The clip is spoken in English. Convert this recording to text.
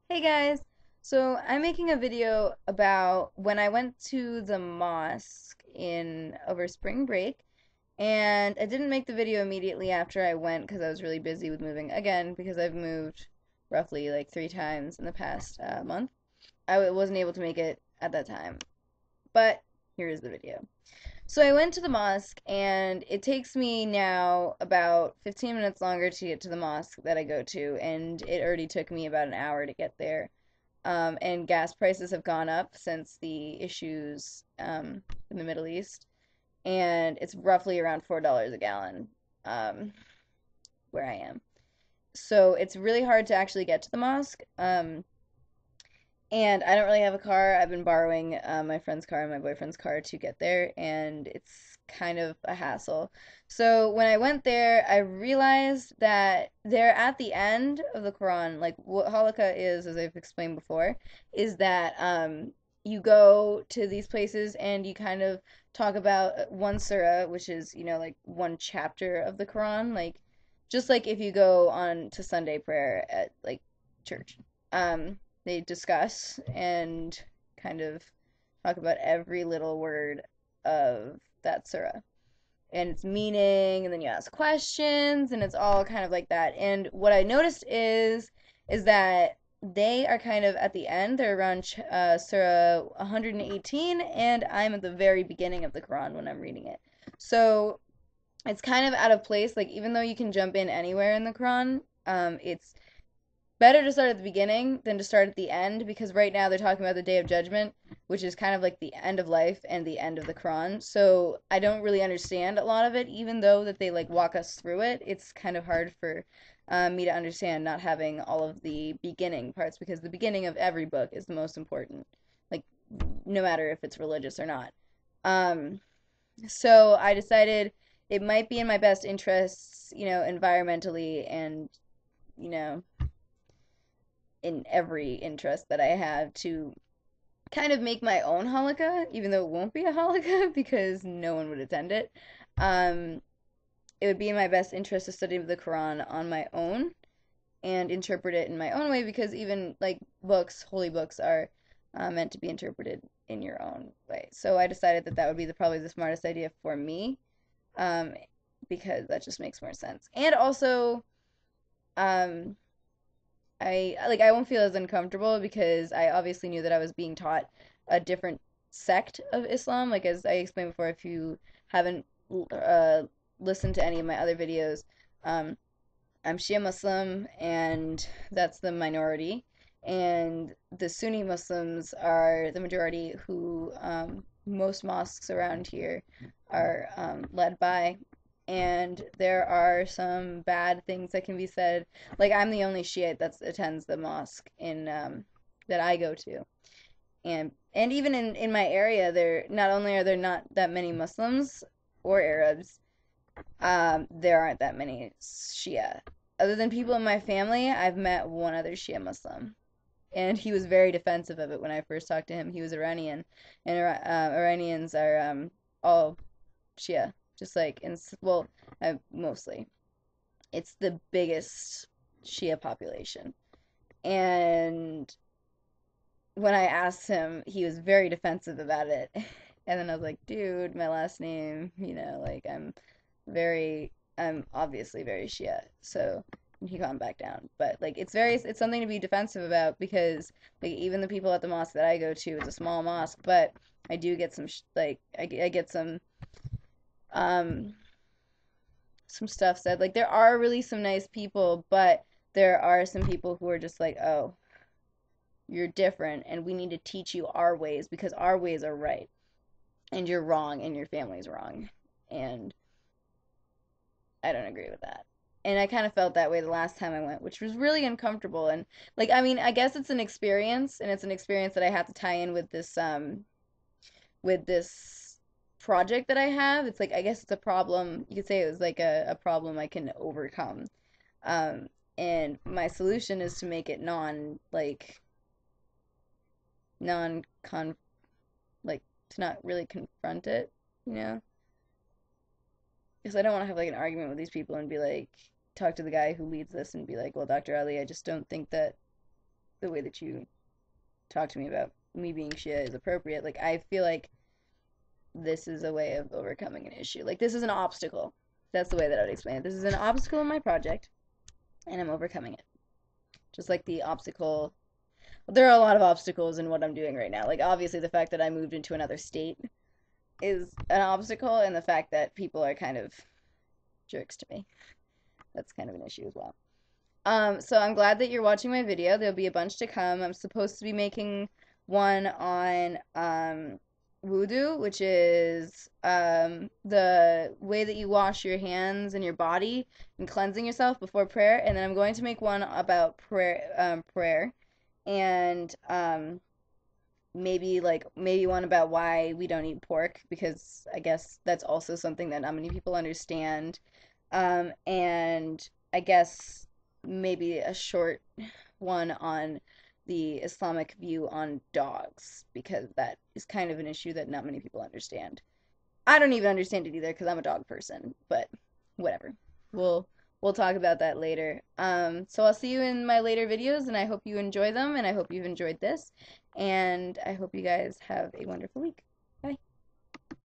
Hey guys, so I'm making a video about when I went to the mosque in over spring break, and I didn't make the video immediately after I went because I was really busy with moving again because I've moved roughly like 3 times in the past month. Wasn't able to make it at that time, but here is the video. So I went to the mosque, and it takes me now about 15 minutes longer to get to the mosque that I go to, and it already took me about an hour to get there. And gas prices have gone up since the issues in the Middle East, and it's roughly around $4 a gallon um, where I am. So it's really hard to actually get to the mosque. And I don't really have a car. I've been borrowing my friend's car and my boyfriend's car to get there, and it's kind of a hassle. So when I went there, I realized that they're at the end of the Quran. Like what halakha is, as I've explained before, is that you go to these places and you kind of talk about one surah, which is, like one chapter of the Quran, like just like if you go on to Sunday prayer at like church. They discuss and kind of talk about every little word of that surah and its meaning, and then you ask questions, and it's all kind of like that. And what I noticed is that they are kind of at the end. They're around surah 118, and I'm at the very beginning of the Quran when I'm reading it. So it's kind of out of place. Like even though you can jump in anywhere in the Quran, it's better to start at the beginning than to start at the end, because right now they're talking about the Day of Judgment, which is kind of like the end of life and the end of the Quran. So I don't really understand a lot of it, even though that they like walk us through it. It's kind of hard for me to understand not having all of the beginning parts, because the beginning of every book is the most important, like no matter if it's religious or not. Um, so I decided it might be in my best interests, environmentally and you know in every interest that I have to kind of make my own halakha, even though it won't be a halakha because no one would attend it. Um, it would be in my best interest to study the Quran on my own and interpret it in my own way, because even like books, holy books, are meant to be interpreted in your own way. So I decided that that would be probably the smartest idea for me, um, because that just makes more sense. And also, um, I won't feel as uncomfortable because I obviously knew that I was being taught a different sect of Islam. Like as I explained before, if you haven't uh, listened to any of my other videos, um, I'm Shia Muslim, and that's the minority. And the Sunni Muslims are the majority, who most mosques around here are led by. And there are some bad things that can be said. Like I'm the only Shiite that attends the mosque in that I go to, and even in my area, there not only are there not that many Muslims or Arabs, there aren't that many Shia. Other than people in my family, I've met one other Shia Muslim, and he was very defensive of it when I first talked to him. He was Iranian, and Iranians are all Shia, just like in well, mostly. It's the biggest Shia population, and when I asked him, he was very defensive about it. And then I was like, dude, my last name, like I'm obviously very Shia. So he calmed back down. But like it's something to be defensive about, because like even the people at the mosque that I go to, it's a small mosque, but I do get I get um some stuff said. Like there are really some nice people, but there are some people who are just like, "Oh, you're different and we need to teach you our ways because our ways are right and you're wrong and your family's wrong." And I don't agree with that. And I kind of felt that way the last time I went, which was really uncomfortable. And like, I mean, I guess it's an experience, and it's an experience that I have to tie in with this project that I have. It's like, I guess it's a problem. You could say it was like a problem I can overcome. Um, and my solution is to make it non con like to not really confront it, you know? Because I don't want to have like an argument with these people and be like, talk to the guy who leads this and be like, well, Dr. Ali, I just don't think that the way that you talk to me about me being Shia is appropriate. Like, I feel like this is a way of overcoming an issue. Like, this is an obstacle. That's the way that I would explain it. This is an obstacle in my project, and I'm overcoming it. Just like the obstacle. There are a lot of obstacles in what I'm doing right now. Like, obviously, the fact that I moved into another state is an obstacle, and the fact that people are kind of jerks to me. That's kind of an issue as well. So I'm glad that you're watching my video. There'll be a bunch to come. I'm supposed to be making one on wudu, which is the way that you wash your hands and your body and cleansing yourself before prayer. And then I'm going to make one about prayer, and maybe one about why we don't eat pork, because I guess that's also something that not many people understand. And I guess maybe a short one on the Islamic view on dogs, because that is kind of an issue that not many people understand. I don't even understand it either because I'm a dog person, but whatever. We'll we'll talk about that later. So I'll see you in my later videos, and I hope you enjoy them, and I hope you've enjoyed this, and I hope you guys have a wonderful week.